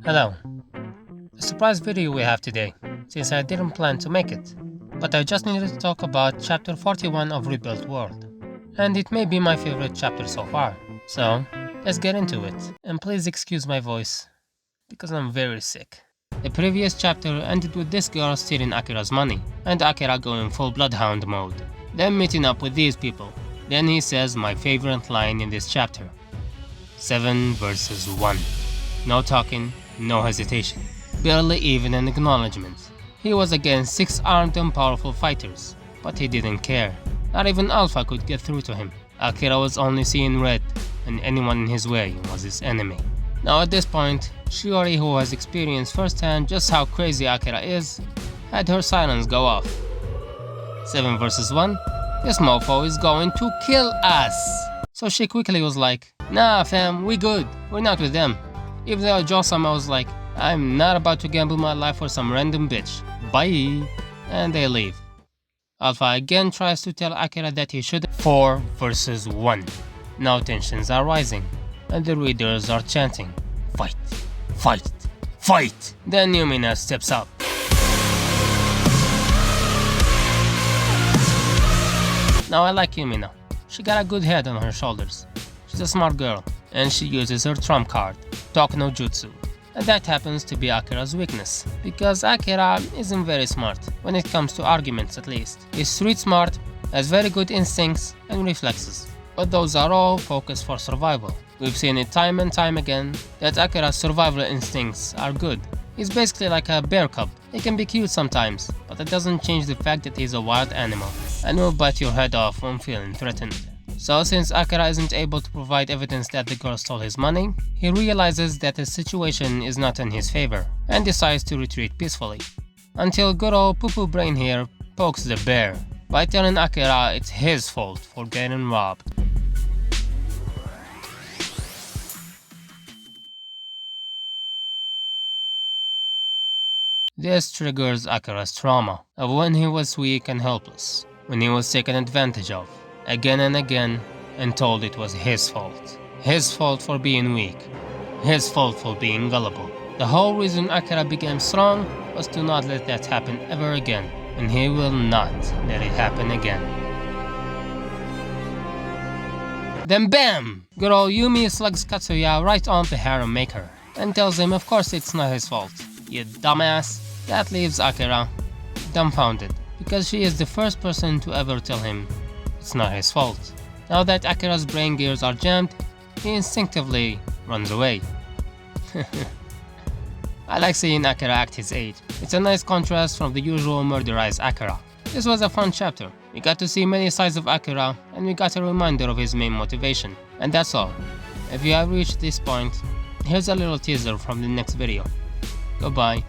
Hello. A surprise video we have today, since I didn't plan to make it, but I just needed to talk about chapter 41 of Rebuilt World, and it may be my favorite chapter so far. So, let's get into it, and please excuse my voice, because I'm very sick. The previous chapter ended with this girl stealing Akira's money, and Akira going full bloodhound mode, then meeting up with these people. Then he says my favorite line in this chapter: 7 versus 1. No talking, no hesitation, barely even an acknowledgement. He was against 6 armed and powerful fighters, but he didn't care. Not even Alpha could get through to him. Akira was only seeing red, and anyone in his way was his enemy. Now at this point, Shiori, who has experienced firsthand just how crazy Akira is, had her sirens go off. 7 versus 1? This mofo is going to kill us! So she quickly was like, nah fam, we good, we're not with them. Even though Joe-sama was like, I'm not about to gamble my life for some random bitch, bye! And they leave. Alpha again tries to tell Akira that he should 4 versus 1. Now tensions are rising, and the readers are chanting, fight, fight, fight! Then Yumina steps up. Now I like Yumina. She got a good head on her shoulders. She's a smart girl, and she uses her trump card, Talk no Jutsu. And that happens to be Akira's weakness, because Akira isn't very smart, when it comes to arguments at least. He's street smart, has very good instincts and reflexes, but those are all focused for survival. We've seen it time and time again that Akira's survival instincts are good. He's basically like a bear cub. He can be cute sometimes, but that doesn't change the fact that he's a wild animal and will bite your head off when feeling threatened. So since Akira isn't able to provide evidence that the girl stole his money, he realizes that the situation is not in his favor and decides to retreat peacefully. Until good old Poo-Poo Brain here pokes the bear by telling Akira it's his fault for getting robbed. This triggers Akira's trauma of when he was weak and helpless, when he was taken advantage of, again and again, and told it was his fault. His fault for being weak. His fault for being gullible. The whole reason Akira became strong was to not let that happen ever again, and he will not let it happen again. Then BAM! Good old Yumi slugs Katsuya right on the harem maker, and tells him of course it's not his fault. You dumbass. That leaves Akira dumbfounded, because she is the first person to ever tell him it's not his fault. Now that Akira's brain gears are jammed, he instinctively runs away. I like seeing Akira act his age. It's a nice contrast from the usual murderized Akira. This was a fun chapter. We got to see many sides of Akira, and we got a reminder of his main motivation. And that's all. If you have reached this point, here's a little teaser from the next video. Goodbye.